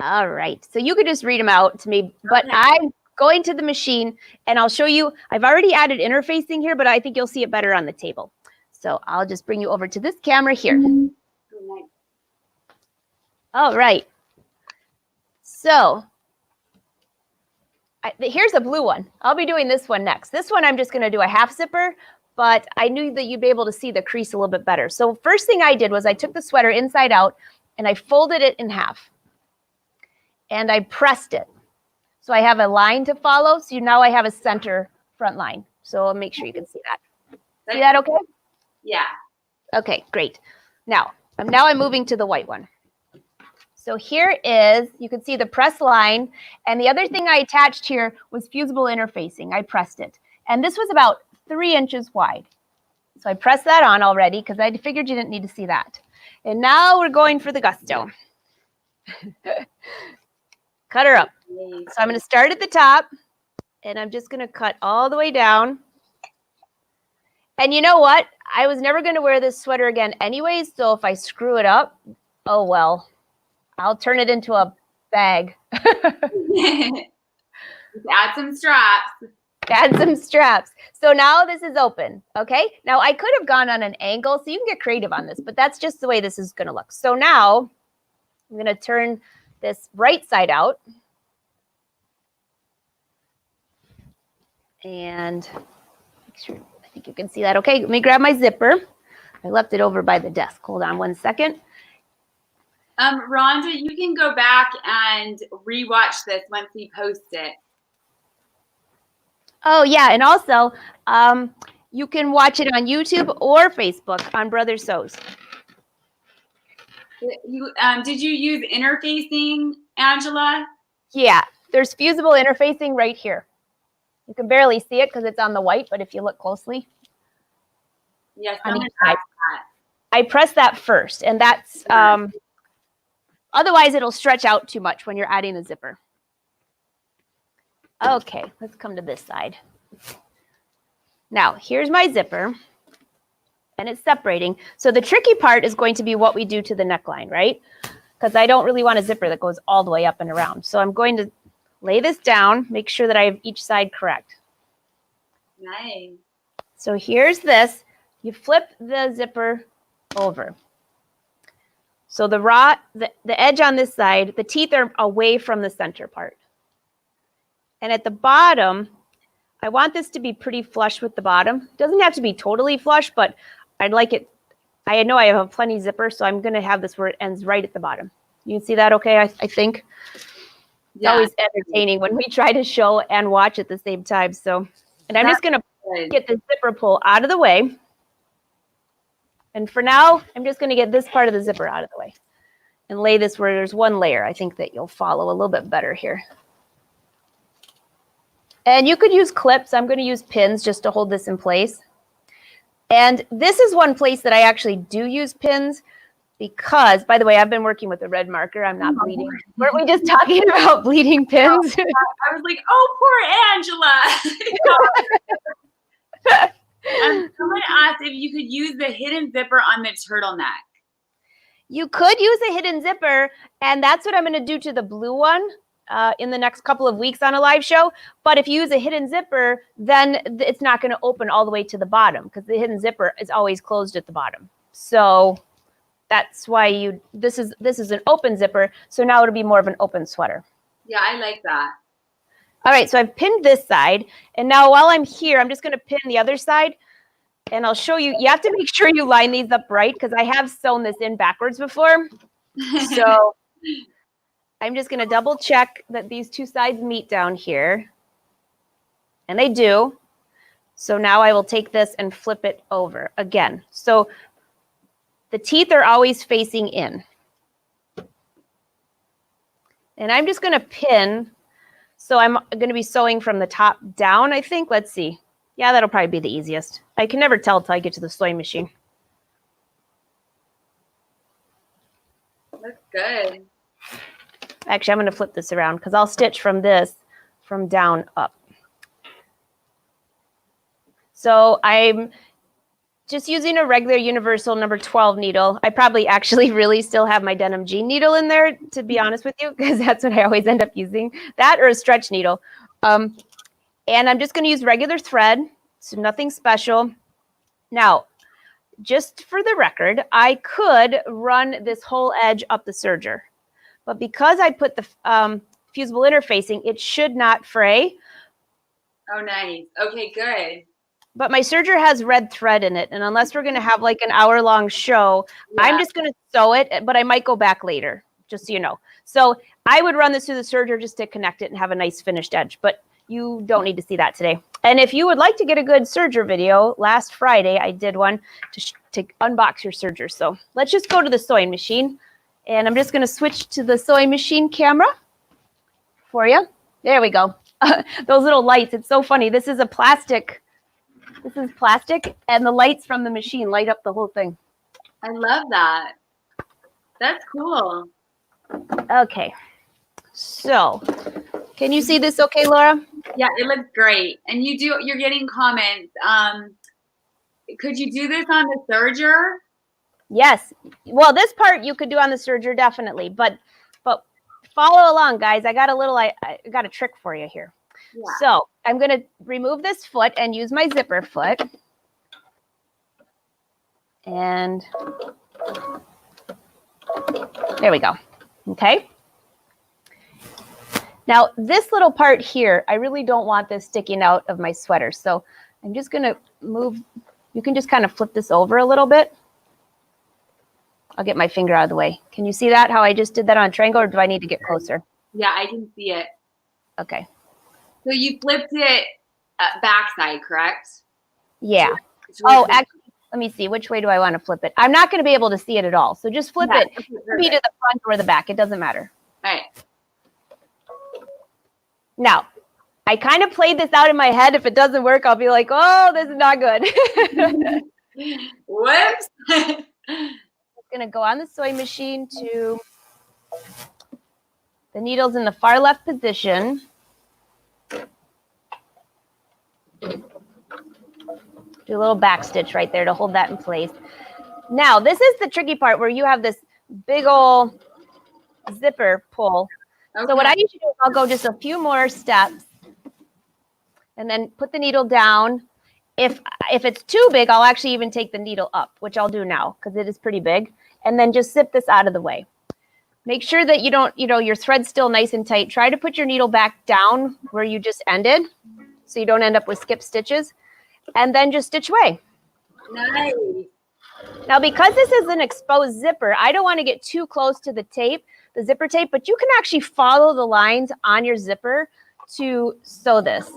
Speaker 1: All right. So you could just read them out to me, but I'm going to the machine and I'll show you. I've already added interfacing here, but I think you'll see it better on the table. So I'll just bring you over to this camera here. All right. So here's a blue one. I'll be doing this one next. This one I'm just going to do a half zipper, but I knew that you'd be able to see the crease a little bit better. So first thing I did was I took the sweater inside out and I folded it in half. And I pressed it. So I have a line to follow. So now I have a center front line. So I'll make sure you can see that. See that okay?
Speaker 2: Yeah.
Speaker 1: Okay, great. Now I'm moving to the white one. So here is, you can see the press line. And the other thing I attached here was fusible interfacing. I pressed it. And this was about 3 inches wide. So I pressed that on already because I figured you didn't need to see that. And now we're going for the gusto. Cut her up. So I'm going to start at the top, and I'm just going to cut all the way down. And you know what? I was never going to wear this sweater again anyways, so if I screw it up, oh well. I'll turn it into a bag.
Speaker 2: Just add some straps.
Speaker 1: Add some straps. So now this is open, okay? Now I could have gone on an angle, so you can get creative on this, but that's just the way this is going to look. So now I'm going to turn this right side out. And make sure, I think you can see that. Okay, let me grab my zipper. I left it over by the desk. Hold on 1 second.
Speaker 2: Rhonda, you can go back and rewatch this once we post it.
Speaker 1: Oh, yeah. And also, you can watch it on YouTube or Facebook on Brother Sews.
Speaker 2: Did you use interfacing, Angela?
Speaker 1: Yeah, there's fusible interfacing right here. You can barely see it because it's on the white, but if you look closely.
Speaker 2: Yes,
Speaker 1: I press that first, and that's otherwise it'll stretch out too much when you're adding the zipper. Okay, let's come to this side. Now, here's my zipper, and it's separating. So the tricky part is going to be what we do to the neckline, right? Because I don't really want a zipper that goes all the way up and around. So I'm going to lay this down, make sure that I have each side correct.
Speaker 2: Nice.
Speaker 1: So here's this. You flip the zipper over. So the edge on this side, the teeth are away from the center part. And at the bottom, I want this to be pretty flush with the bottom. It doesn't have to be totally flush, but I'd like it. I know I have plenty zipper, so I'm going to have this where it ends right at the bottom. You can see that okay, I think? It's always entertaining when we try to show and watch at the same time. So, and I'm just going to get the zipper pull out of the way. And for now, I'm just going to get this part of the zipper out of the way and lay this where there's one layer. I think that you'll follow a little bit better here. And you could use clips. I'm going to use pins just to hold this in place. And this is one place that I actually do use pins because, by the way, I've been working with a red marker. I'm not bleeding. Weren't we just talking about bleeding pins?
Speaker 2: I was like, oh, poor Angela. Someone asked if you could use the hidden zipper on the turtleneck.
Speaker 1: You could use a hidden zipper, and that's what I'm going to do to the blue one in the next couple of weeks on a live show. But if you use a hidden zipper, then it's not going to open all the way to the bottom because the hidden zipper is always closed at the bottom. So that's why this is an open zipper. So now it'll be more of an open sweater.
Speaker 2: Yeah, I like that.
Speaker 1: All right, so I've pinned this side. And now while I'm here, I'm just going to pin the other side. And I'll show you. You have to make sure you line these up right because I have sewn this in backwards before. So I'm just going to double check that these two sides meet down here. And they do. So now I will take this and flip it over again. So the teeth are always facing in. And I'm just going to pin. So I'm going to be sewing from the top down, I think. Let's see. Yeah, that'll probably be the easiest. I can never tell until I get to the sewing machine.
Speaker 2: That's good.
Speaker 1: Actually, I'm going to flip this around because I'll stitch from this from down up. So I'm just using a regular universal number 12 needle. I probably actually really still have my denim jean needle in there, to be honest with you, because that's what I always end up using. That or a stretch needle. And I'm just going to use regular thread, so nothing special. Now, just for the record, I could run this whole edge up the serger. But because I put the fusible interfacing, it should not fray.
Speaker 2: Oh, nice. Okay, good.
Speaker 1: But my serger has red thread in it. And unless we're going to have like an hour-long show, yeah. I'm just going to sew it, but I might go back later, just so you know. So I would run this through the serger just to connect it and have a nice finished edge. But you don't need to see that today. And if you would like to get a good serger video, last Friday I did one to unbox your serger. So let's just go to the sewing machine And I'm just going to switch to the sewing machine camera for you. There we go. Those little lights, it's so funny. This is plastic, and the lights from the machine light up the whole thing.
Speaker 2: I love that. That's cool.
Speaker 1: Okay. So, can you see this okay, Laura?
Speaker 2: Yeah, it looks great. And you're getting comments. Could you do this on the serger?
Speaker 1: Yes. Well, this part you could do on the serger, definitely. But follow along, guys. I got a trick for you here. Yeah. So I'm going to remove this foot and use my zipper foot. And there we go. Okay. Now, this little part here, I really don't want this sticking out of my sweater. So I'm just going to move. You can just kind of flip this over a little bit. I'll get my finger out of the way. Can you see that, how I just did that on a triangle, or do I need to get closer?
Speaker 2: Yeah, I can see it.
Speaker 1: Okay.
Speaker 2: So you flipped it backside, correct?
Speaker 1: Yeah. Oh, actually, let me see. Which way do I want to flip it? I'm not going to be able to see it at all. So just flip it. It can be to the front or the back. It doesn't matter. All right. Now, I kind of played this out in my head. If it doesn't work, I'll be like, oh, this is not good.
Speaker 2: Whoops.
Speaker 1: I'm going to go on the sewing machine to the needles in the far left position. Do a little back stitch right there to hold that in place. Now, this is the tricky part where you have this big old zipper pull. Okay. So what I usually do is I'll go just a few more steps and then put the needle down. If it's too big, I'll actually even take the needle up, which I'll do now because it is pretty big. And then just zip this out of the way. Make sure that you don't, your thread's still nice and tight. Try to put your needle back down where you just ended so you don't end up with skip stitches. And then just stitch away.
Speaker 2: Nice.
Speaker 1: Now, because this is an exposed zipper, I don't want to get too close to the tape, the zipper tape, but you can actually follow the lines on your zipper to sew this.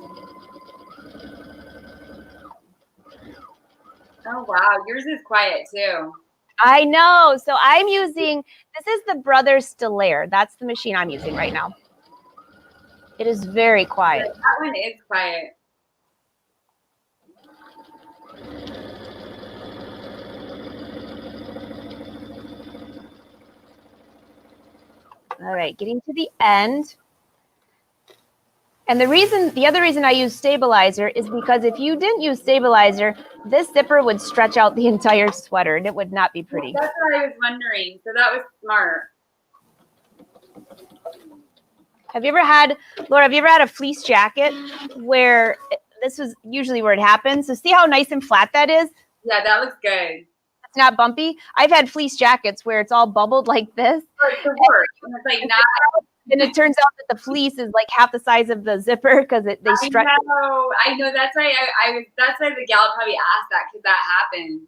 Speaker 2: Oh, wow. Yours is quiet, too.
Speaker 1: I know. So I'm using, this is the Brothers Stelaire. That's the machine I'm using right now. It is very quiet.
Speaker 2: That one is quiet.
Speaker 1: All right, getting to the end. And the other reason I use stabilizer is because if you didn't use stabilizer, this zipper would stretch out the entire sweater and it would not be pretty.
Speaker 2: That's what I was wondering. So that was smart.
Speaker 1: Laura, have you ever had a fleece jacket where this was usually where it happens? So see how nice and flat that is?
Speaker 2: Yeah, that looks good.
Speaker 1: It's not bumpy. I've had fleece jackets where it's all bubbled like this.
Speaker 2: It's like not.
Speaker 1: And it turns out that the fleece is like half the size of the zipper because they stretch.
Speaker 2: I know. That's why that's why the gal probably asked that, because that happened.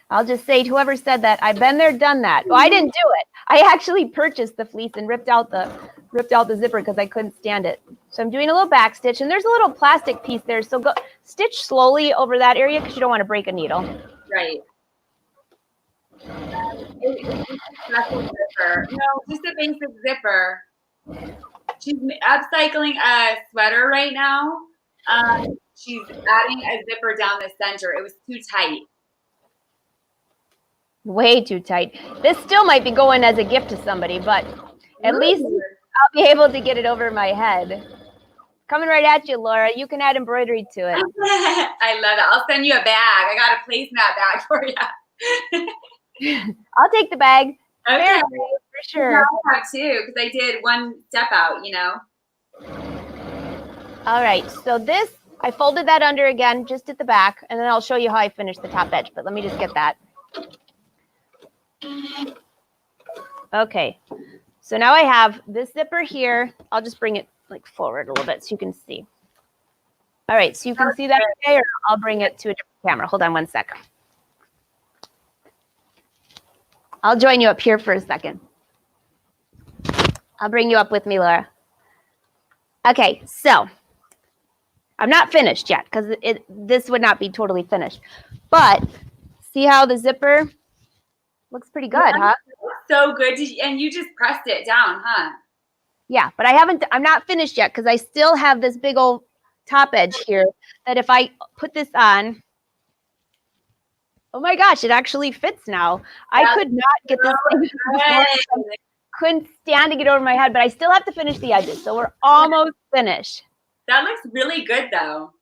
Speaker 1: I'll just say to whoever said that, I've been there, done that. Well, I didn't do it. I actually purchased the fleece and ripped out the zipper because I couldn't stand it. So I'm doing a little back stitch, and there's a little plastic piece there. So go stitch slowly over that area because you don't want to break a needle.
Speaker 2: Right. That's a zipper. No, just a basic zipper. She's upcycling a sweater right now. She's adding a zipper down the center. It was too tight.
Speaker 1: Way too tight. This still might be going as a gift to somebody, but at least I'll be able to get it over my head. Coming right at you, Laura. You can add embroidery to it.
Speaker 2: I love it. I'll send you a bag. I got a Placemat bag for you.
Speaker 1: I'll take the bag.
Speaker 2: Okay.
Speaker 1: For sure.
Speaker 2: I have too, because I did one step out,
Speaker 1: All right. So this, I folded that under again, just at the back, and then I'll show you how I finished the top edge. But let me just get that. Okay. So now I have this zipper here. I'll just bring it like forward a little bit so you can see. All right. So you can see that okay, or I'll bring it to a different camera. Hold on one sec. I'll join you up here for a second. I'll bring you up with me, Laura. Okay, so I'm not finished yet because this would not be totally finished. But see how the zipper Looks pretty good, huh?
Speaker 2: So good. And you just pressed it down, huh?
Speaker 1: Yeah, but I'm not finished yet because I still have this big old top edge here that if I put this on, oh my gosh, it actually fits now. I could not get this thing before. Couldn't stand to get over my head, but I still have to finish the edges. So we're almost finished.
Speaker 2: That looks really good though.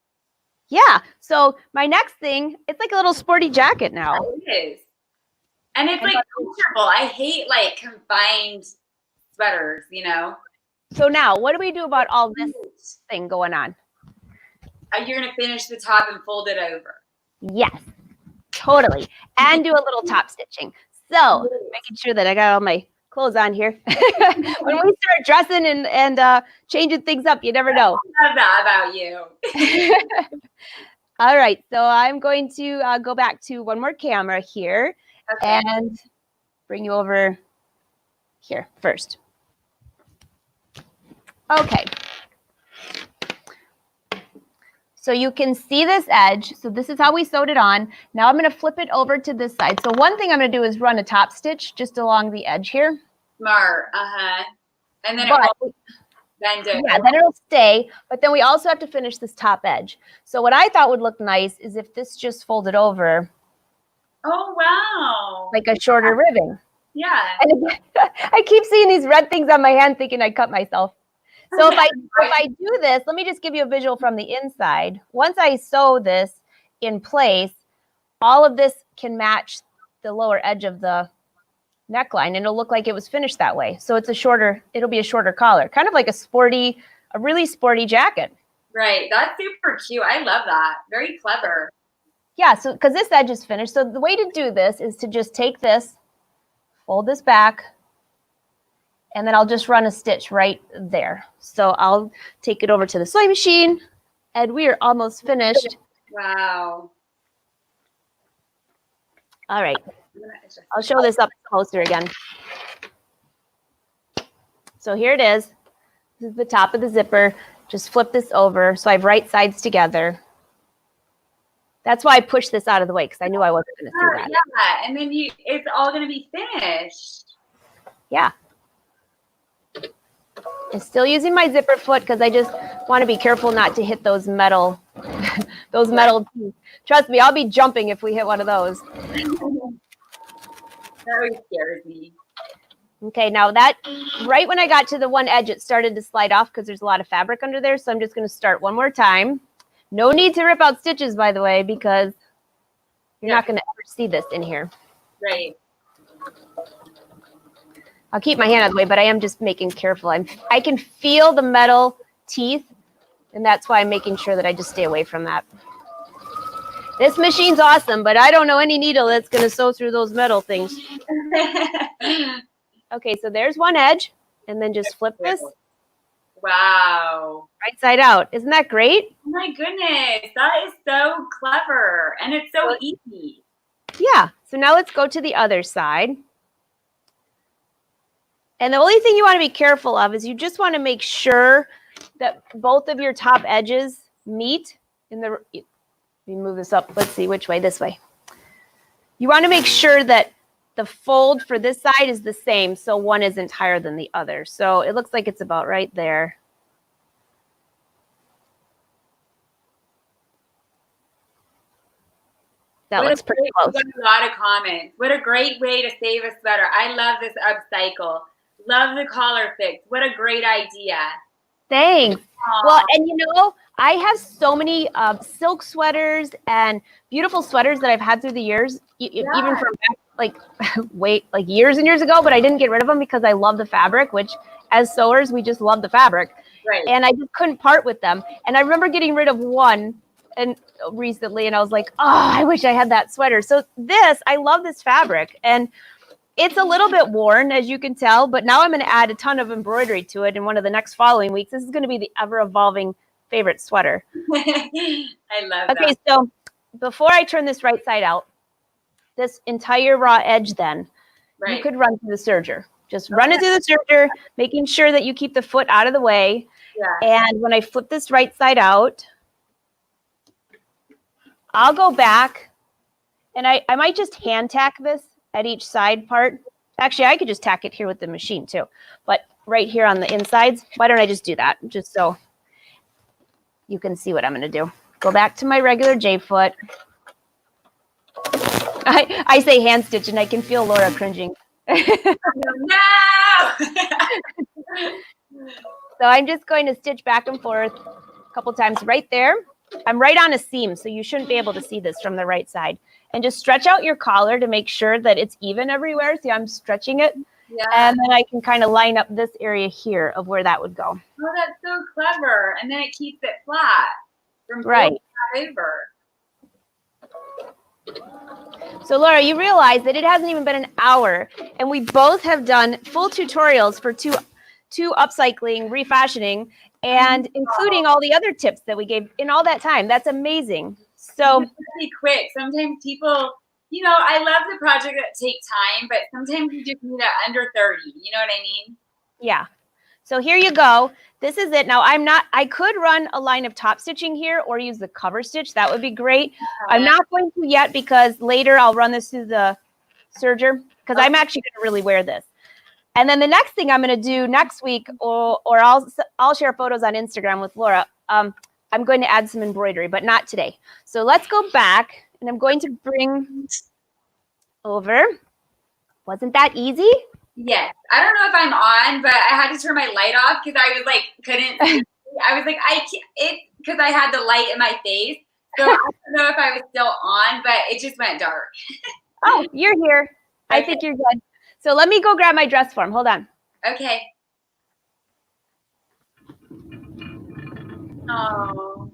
Speaker 1: Yeah. So my next thing, it's like a little sporty jacket now.
Speaker 2: It is. And it's like comfortable. I hate like confined sweaters, you know?
Speaker 1: So now what do we do about all this thing going on?
Speaker 2: You're going to finish the top and fold it over.
Speaker 1: Yes, totally. And do a little top stitching. So making sure that I got all my clothes on here. When we start dressing and changing things up, you never know.
Speaker 2: I love that about you.
Speaker 1: All right, so I'm going to go back to one more camera here and bring you over here first. Okay. So you can see this edge. So this is how we sewed it on. Now I'm going to flip it over to this side. So one thing I'm going to do is run a top stitch just along the edge here.
Speaker 2: Smart. And then it won't bend it.
Speaker 1: Yeah, then it'll stay. But then we also have to finish this top edge. So what I thought would look nice is if this just folded over.
Speaker 2: Oh, wow.
Speaker 1: Like a shorter ribbon.
Speaker 2: Yeah.
Speaker 1: And I keep seeing these red things on my hand thinking I cut myself. So if I do this, let me just give you a visual from the inside. Once I sew this in place, all of this can match the lower edge of the neckline and it'll look like it was finished that way. So it's it'll be a shorter collar, kind of like a really sporty jacket.
Speaker 2: Right. That's super cute. I love that. Very clever.
Speaker 1: Yeah. So because this edge is finished. So the way to do this is to just take this, fold this back, and then I'll just run a stitch right there. So I'll take it over to the sewing machine and we are almost finished.
Speaker 2: Wow.
Speaker 1: All right. I'll show this up closer again. So here it is. This is the top of the zipper. Just flip this over. So I have right sides together. That's why I pushed this out of the way because I knew I wasn't going to do that.
Speaker 2: Yeah, and then it's all going to be finished.
Speaker 1: Yeah. I'm still using my zipper foot because I just want to be careful not to hit those metal teeth. Trust me, I'll be jumping if we hit one of those.
Speaker 2: That really scares me.
Speaker 1: Okay, now right when I got to the one edge, it started to slide off because there's a lot of fabric under there. So I'm just going to start one more time. No need to rip out stitches, by the way, because you're not going to ever see this in here.
Speaker 2: Right.
Speaker 1: I'll keep my hand out of the way, but I am just making careful. I can feel the metal teeth, and that's why I'm making sure that I just stay away from that. This machine's awesome, but I don't know any needle that's going to sew through those metal things. Okay, so there's one edge, and then just flip this.
Speaker 2: Wow.
Speaker 1: Right side out. Isn't that great?
Speaker 2: Oh my goodness, that is so clever, and it's so easy.
Speaker 1: Yeah, so now let's go to the other side. And the only thing you want to be careful of is you just want to make sure that both of your top edges meet in the, let me move this up. Let's see which way, this way. You want to make sure that the fold for this side is the same, so one isn't higher than the other. So it looks like it's about right there. That looks pretty close.
Speaker 2: A lot of comments. What a great way to save a sweater. I love this upcycle. Love the collar fix. What a great idea.
Speaker 1: Thanks. Well, and you know, I have so many silk sweaters and beautiful sweaters that I've had through the years, even from back, like years and years ago, but I didn't get rid of them because I love the fabric, which as sewers, we just love the fabric.
Speaker 2: Right.
Speaker 1: And I just couldn't part with them. And I remember getting rid of one recently, and I was like, oh, I wish I had that sweater. So I love this fabric. And it's a little bit worn, as you can tell, but now I'm going to add a ton of embroidery to it in one of the next following weeks. This is going to be the ever-evolving favorite sweater.
Speaker 2: I love that.
Speaker 1: Okay, so before I turn this right side out, this entire raw edge then, you could run through the serger. Just run it through the serger, making sure that you keep the foot out of the way. Yeah. And when I flip this right side out, I'll go back, and I might just hand tack this at each side part. Actually, I could just tack it here with the machine too, but right here on the insides. Why don't I just do that? Just so you can see what I'm going to do. Go back to my regular J-foot. I say hand stitch and I can feel Laura cringing.
Speaker 2: No!
Speaker 1: So I'm just going to stitch back and forth a couple times right there. I'm right on a seam, so you shouldn't be able to see this from the right side. And just stretch out your collar to make sure that it's even everywhere. See, I'm stretching it.
Speaker 2: Yeah.
Speaker 1: And then I can kind of line up this area here of where that would go.
Speaker 2: Oh, that's so clever. And then it keeps it flat from
Speaker 1: Right.
Speaker 2: over.
Speaker 1: So Laura, you realize that it hasn't even been an hour, and we both have done full tutorials for two upcycling, refashioning, and including all the other tips that we gave in all that time. That's amazing. So
Speaker 2: it's pretty quick. Sometimes people, you know, I love the project that take time, but sometimes you just need it under 30. You know what I mean?
Speaker 1: Yeah. So here you go. This is it. Now I could run a line of top stitching here or use the cover stitch. That would be great. I'm not going to yet because later I'll run this through the serger because I'm actually going to really wear this. And then the next thing I'm going to do next week, or I'll share photos on Instagram with Laura. I'm going to add some embroidery, but not today. So let's go back, and I'm going to bring over. Wasn't that easy?
Speaker 2: Yes. I don't know if I'm on, but I had to turn my light off because I was like, couldn't see. I was like, I can't, because I had the light in my face. So I don't know if I was still on, but it just went dark.
Speaker 1: Oh, you're here. I think you're good. So let me go grab my dress form. Hold on.
Speaker 2: Okay. Oh.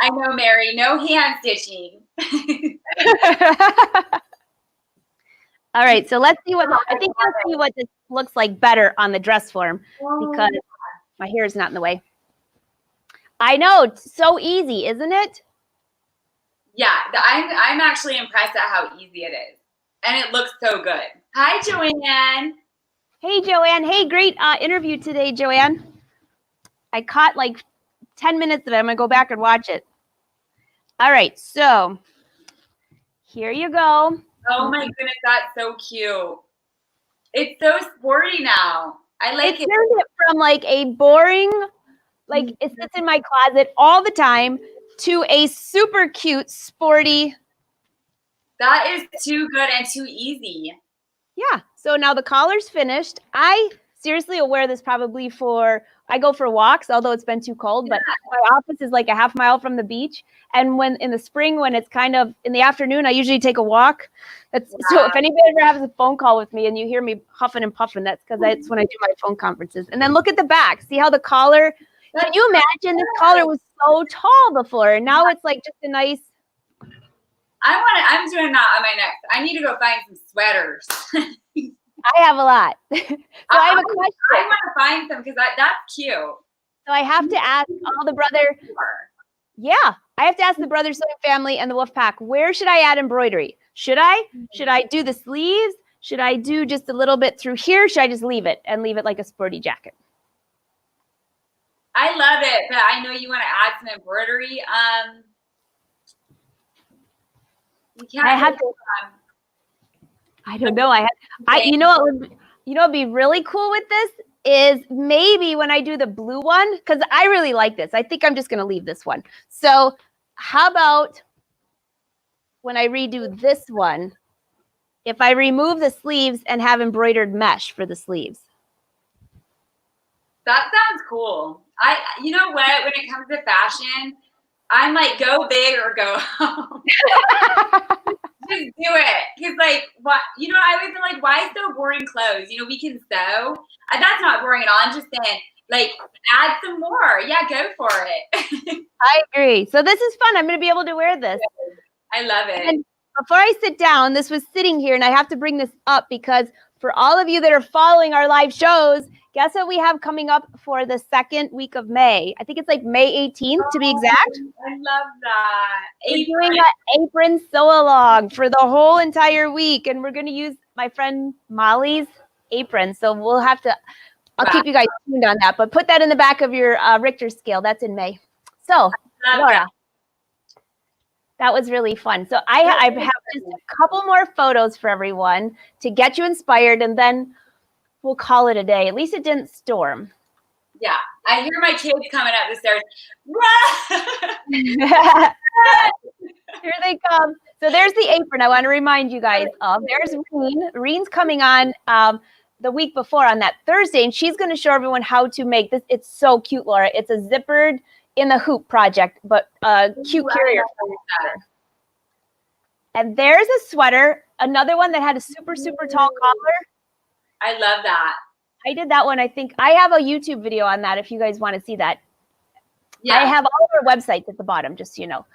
Speaker 2: I know, Mary. No hand stitching.
Speaker 1: All right. So let's see what I think. Let's see what this looks like better on the dress form because my hair is not in the way. I know. It's so easy, isn't it?
Speaker 2: Yeah. I'm actually impressed at how easy it is. And it looks so good. Hi, Joanne.
Speaker 1: Hey, Joanne. Hey, great interview today, Joanne. I caught like 10 minutes of it. I'm going to go back and watch it. All right. So here you go.
Speaker 2: Oh, my goodness. That's so cute. It's so sporty now. I like it.
Speaker 1: It turned it from like a boring, like it sits in my closet all the time to a super cute, sporty.
Speaker 2: That is too good and too easy.
Speaker 1: Yeah. So now the collar's finished. I seriously will wear this probably I go for walks, although it's been too cold, but my office is like a half mile from the beach. And when in the spring, when it's kind of in the afternoon, I usually take a walk. So if anybody ever has a phone call with me and you hear me huffing and puffing, that's because that's when I do my phone conferences. And then look at the back. See how the collar, can you imagine this collar was so tall before? And now it's like just a nice.
Speaker 2: I'm doing that on my next. I need to go find some sweaters.
Speaker 1: I have a lot. So I have a question.
Speaker 2: I want to find some because that's cute.
Speaker 1: So I have to ask all the brother. Yeah, I have to ask the Brother Sewing family and the Wolf Pack, where should I add embroidery? Should I do the sleeves? Should I do just a little bit through here? Should I just leave it like a sporty jacket?
Speaker 2: I love it, but I know you want to add some embroidery.
Speaker 1: I don't know. You know what'd be really cool with this is maybe when I do the blue one, because I really like this. I think I'm just going to leave this one. So how about when I redo this one, if I remove the sleeves and have embroidered mesh for the sleeves?
Speaker 2: That sounds cool. You know what? When it comes to fashion, I'm like, go big or go home. Just do it. Because, like, what? You know, I always been like, why so boring clothes? You know, we can sew. That's not boring at all. I'm just saying, like, add some more. Yeah, go for it.
Speaker 1: I agree. So this is fun. I'm going to be able to wear this.
Speaker 2: I love it.
Speaker 1: And before I sit down, this was sitting here, and I have to bring this up because for all of you that are following our live shows, guess what we have coming up for the second week of May? I think it's like May 18th to be exact.
Speaker 2: I love that.
Speaker 1: We're doing an apron sew-along for the whole entire week, and we're going to use my friend Molly's apron. So we'll have to, I'll keep you guys tuned on that, but put that in the back of your Richter scale. That's in May. So, Laura, that was really fun. So I have just a couple more photos for everyone to get you inspired, and then we'll call it a day. At least it didn't storm.
Speaker 2: Yeah, I hear my kids coming up the stairs.
Speaker 1: Here they come. So there's the apron I want to remind you guys of. There's Reen. Reen's coming on the week before on that Thursday, and she's going to show everyone how to make this. It's so cute, Laura. It's a zippered in the hoop project, but cute carrier. And there's a sweater, another one that had a super, super tall collar.
Speaker 2: I love that.
Speaker 1: I did that one. I think I have a YouTube video on that if you guys want to see that.
Speaker 2: Yeah.
Speaker 1: I have all of our websites at the bottom, just so you know.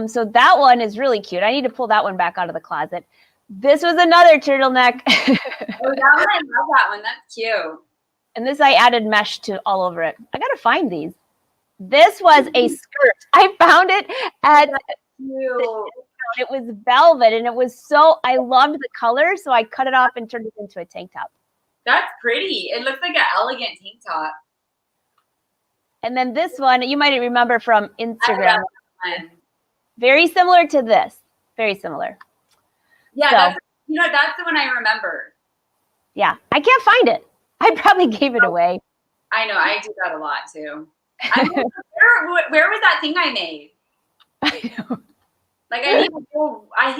Speaker 1: So that one is really cute. I need to pull that one back out of the closet. This was another turtleneck.
Speaker 2: Oh, that one, I love that one. That's cute.
Speaker 1: And this I added mesh to all over it. I got to find these. This was a skirt. I found it at it was velvet, and it was so, I loved the color, so I cut it off and turned it into a tank top.
Speaker 2: That's pretty. It looks like an elegant tank top.
Speaker 1: And then this one, you might remember from Instagram. Very similar to this. Very similar.
Speaker 2: Yeah,
Speaker 1: so,
Speaker 2: that's the one I remember.
Speaker 1: Yeah, I can't find it. I probably gave it away.
Speaker 2: I know, I do that a lot too. Where was that thing I made?
Speaker 1: I know.
Speaker 2: Like I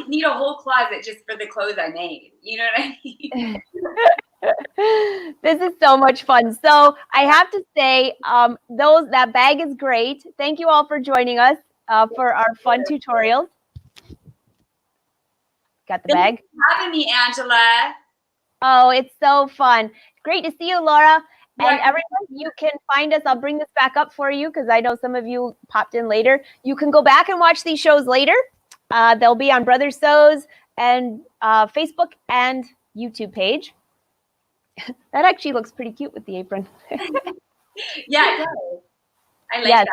Speaker 2: need a whole closet just for the clothes I made. You know what I mean?
Speaker 1: This is so much fun. So I have to say, that bag is great. Thank you all for joining us for our fun tutorials. Got the bag.
Speaker 2: Thanks for having me, Angela.
Speaker 1: Oh, it's so fun. Great to see you, Laura. And everyone, you can find us. I'll bring this back up for you because I know some of you popped in later. You can go back and watch these shows later. They'll be on Brother Sews and Facebook and YouTube page. That actually looks pretty cute with the apron.
Speaker 2: Yeah, it does. I like that.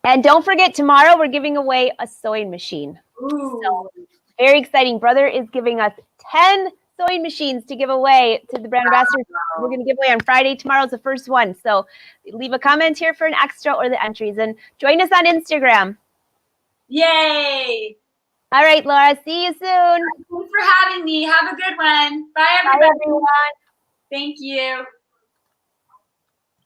Speaker 1: And don't forget, tomorrow we're giving away a sewing machine.
Speaker 2: Ooh.
Speaker 1: So, very exciting. Brother is giving us 10 sewing machines to give away to the brand ambassadors. We're going to give away on Friday. Tomorrow's the first one. So leave a comment here for an extra or the entries, and join us on Instagram.
Speaker 2: Yay!
Speaker 1: All right, Laura. See you soon.
Speaker 2: Thanks for having me. Have a good one. Bye, everybody.
Speaker 1: Bye, everyone.
Speaker 2: Thank you.